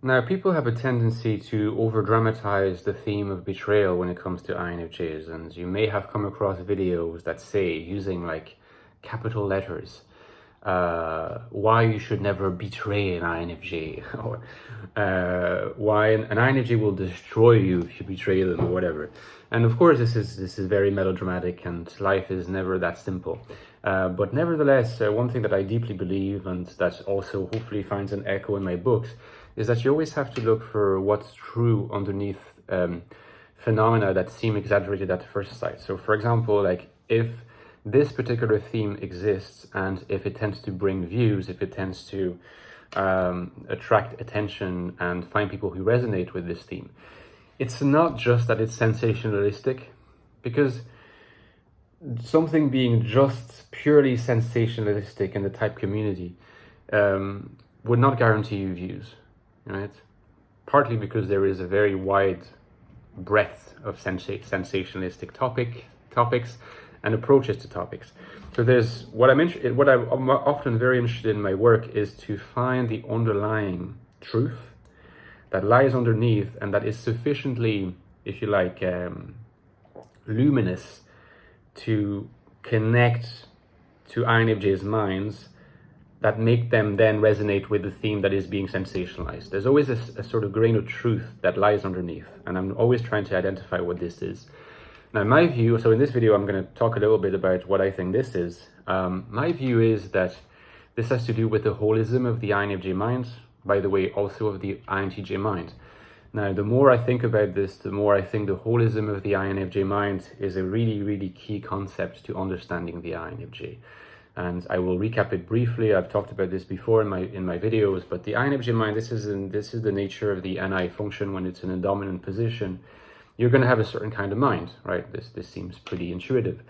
Now, people have a tendency to over-dramatize the theme of betrayal when it comes to INFJs, and you may have come across videos that say, using like capital letters, why you should never betray an INFJ, or why an INFJ will destroy you if you betray them, or whatever. And of course, this is very melodramatic, and life is never that simple. But nevertheless, one thing that I deeply believe, and that also hopefully finds an echo in my books, is that you always have to look for what's true underneath phenomena that seem exaggerated at first sight. So for example, like if this particular theme exists, and if it tends to bring views, if it tends to attract attention and find people who resonate with this theme, it's not just that it's sensationalistic, because something being just purely sensationalistic in the type community would not guarantee you views. Right? Partly because there is a very wide breadth of sensationalistic topics and approaches to topics. So there's what I'm often very interested in my work is to find the underlying truth that lies underneath, and that is sufficiently, if you like, luminous to connect to INFJ's minds, that make them then resonate with the theme that is being sensationalized. There's always a sort of grain of truth that lies underneath, and I'm always trying to identify what this is. Now, my view, so in this video, I'm going to talk a little bit about what I think this is. My view is that this has to do with the holism of the INFJ mind, by the way, also of the INTJ mind. Now, the more I think about this, the more I think the holism of the INFJ mind is a really, really key concept to understanding the INFJ. And I will recap it briefly. I've talked about this before in my videos, but the INFJ mind, this is the nature of the NI function when it's in a dominant position. You're going to have a certain kind of mind, right? This seems pretty intuitive,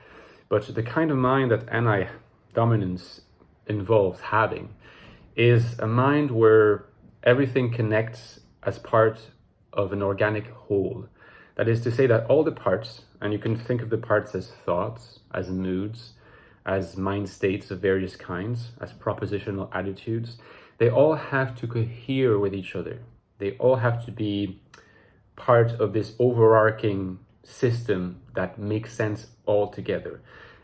but the kind of mind that NI dominance involves having is a mind where everything connects as part of an organic whole. That is to say that all the parts, and you can think of the parts as thoughts, as moods, as mind states of various kinds, as propositional attitudes, they all have to cohere with each other. They all have to be part of this overarching system that makes sense all together.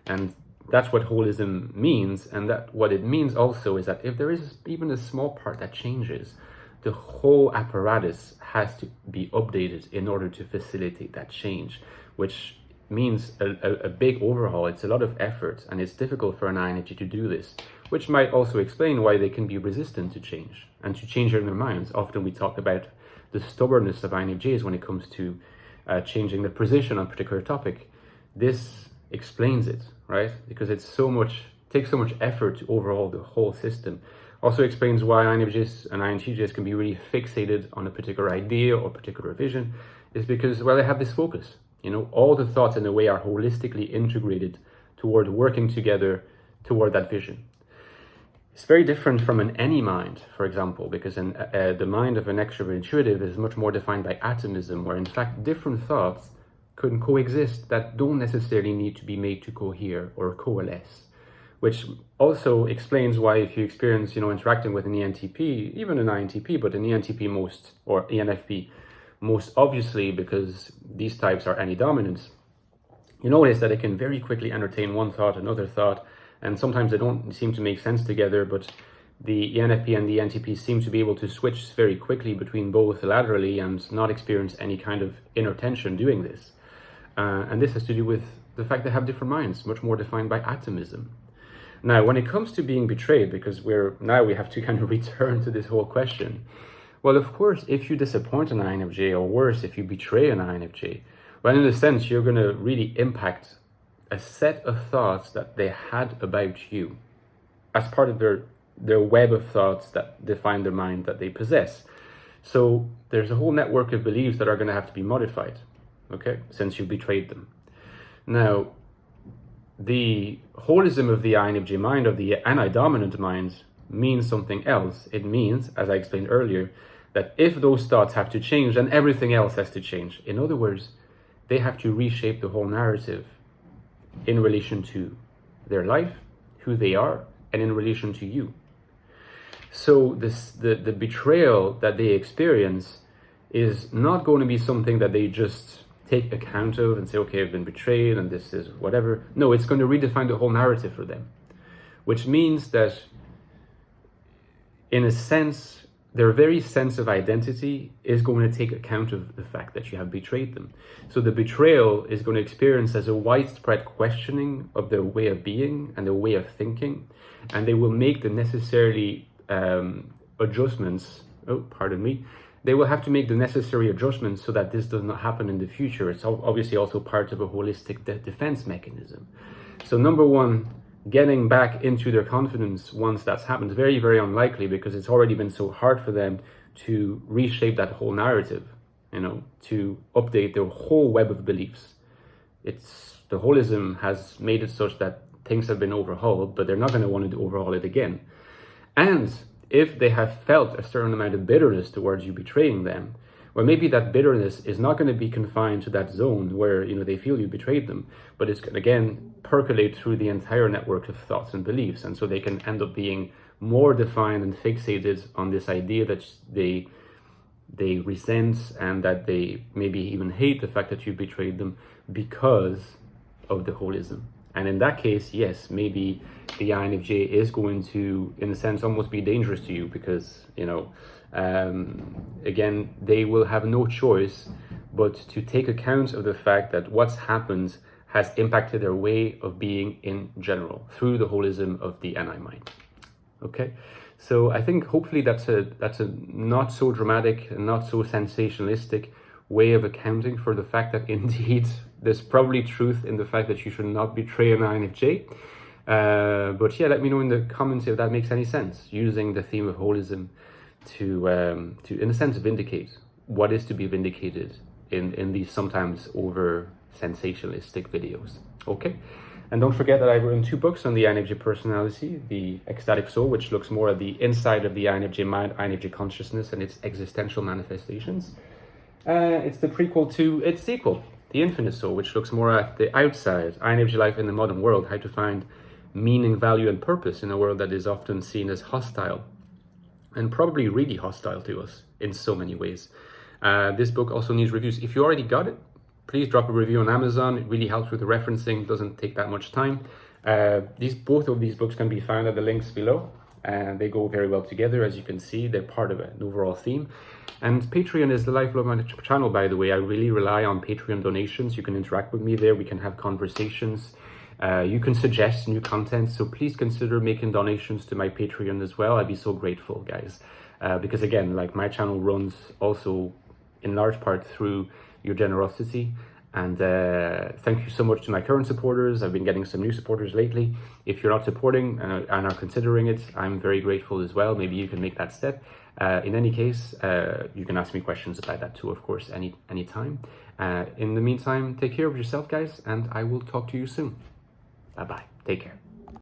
And that's what holism means. And that what it means also is that if there is even a small part that changes, the whole apparatus has to be updated in order to facilitate that change, which means a big overhaul. It's a lot of effort, and it's difficult for an INFJ to do this, which might also explain why they can be resistant to change and to change in their minds. Often we talk about the stubbornness of INFJs when it comes to changing their position on a particular topic. This explains it, right? Because takes so much effort to overhaul the whole system. Also explains why INFJs and INTJs can be really fixated on a particular idea or particular vision, is because, well, they have this focus. You know, all the thoughts in a way are holistically integrated toward working together toward that vision. It's very different from an any mind, for example, because the mind of an extrovert intuitive is much more defined by atomism, where in fact different thoughts can coexist that don't necessarily need to be made to cohere or coalesce, which also explains why if you experience, interacting with an ENTP, even an INTP, but an ENTP most, or ENFP, most obviously, because these types are any-dominants, you notice that it can very quickly entertain one thought, another thought, and sometimes they don't seem to make sense together, but the ENFP and the NTP seem to be able to switch very quickly between both laterally and not experience any kind of inner tension doing this. And this has to do with the fact they have different minds, much more defined by atomism. Now, when it comes to being betrayed, because we have to kind of return to this whole question. Well, of course, if you disappoint an INFJ, or worse, if you betray an INFJ, well, in a sense, you're going to really impact a set of thoughts that they had about you as part of their web of thoughts that define the mind that they possess. So there's a whole network of beliefs that are going to have to be modified, okay, since you betrayed them. Now, the holism of the INFJ mind, of the anti-dominant mind, means something else. It means, as I explained earlier, that if those thoughts have to change, then everything else has to change. In other words, they have to reshape the whole narrative in relation to their life, who they are, and in relation to you. So the betrayal that they experience is not going to be something that they just take account of and say, okay, I've been betrayed and this is whatever. No, it's going to redefine the whole narrative for them, which means that in a sense, their very sense of identity is going to take account of the fact that you have betrayed them. So the betrayal is going to experience as a widespread questioning of their way of being and their way of thinking, and they will make the necessary adjustments. Oh, pardon me. They will have to make the necessary adjustments so that this does not happen in the future. It's obviously also part of a holistic defense mechanism. So number one, getting back into their confidence once that's happened, very, very unlikely, because it's already been so hard for them to reshape that whole narrative, you know, to update their whole web of beliefs. The holism has made it such that things have been overhauled, but they're not going to want to overhaul it again. And if they have felt a certain amount of bitterness towards you betraying them, well, maybe that bitterness is not going to be confined to that zone where, you know, they feel you betrayed them, but it's going to, again, percolate through the entire network of thoughts and beliefs. And so they can end up being more defined and fixated on this idea that they resent and that they maybe even hate the fact that you betrayed them because of the holism. And in that case, yes, maybe the INFJ is going to, in a sense, almost be dangerous to you because, you know, again, they will have no choice but to take account of the fact that what's happened has impacted their way of being in general through the holism of the NI mind. Okay, so I think hopefully that's a not so dramatic and not so sensationalistic way of accounting for the fact that indeed there's probably truth in the fact that you should not betray an INFJ. But yeah, let me know in the comments if that makes any sense, using the theme of holism to in a sense vindicate what is to be vindicated in these sometimes over sensationalistic videos. Okay, and don't forget that I've written 2 books on the INFJ personality: the Ecstatic Soul, which looks more at the inside of the INFJ mind, INFJ consciousness, and its existential manifestations. It's the prequel to its sequel, the Infinite Soul, which looks more at the outside, INFJ life in the modern world, how to find meaning, value, and purpose in a world that is often seen as hostile, and probably really hostile to us in so many ways. This book also needs reviews. If you already got it, please drop a review on Amazon. It really helps with the referencing, doesn't take that much time. Both of these books can be found at the links below, and they go very well together. As you can see, they're part of an overall theme. And Patreon is the lifeblood of my channel, by the way. I really rely on Patreon donations. You can interact with me there. We can have conversations. You can suggest new content, so please consider making donations to my Patreon as well. I'd be so grateful, guys, because again, like, my channel runs also in large part through your generosity. And thank you so much to my current supporters. I've been getting some new supporters lately. If you're not supporting and are considering it, I'm very grateful as well. Maybe you can make that step. In any case, you can ask me questions about that too, of course, anytime. In the meantime, take care of yourself, guys, and I will talk to you soon. Bye-bye. Take care.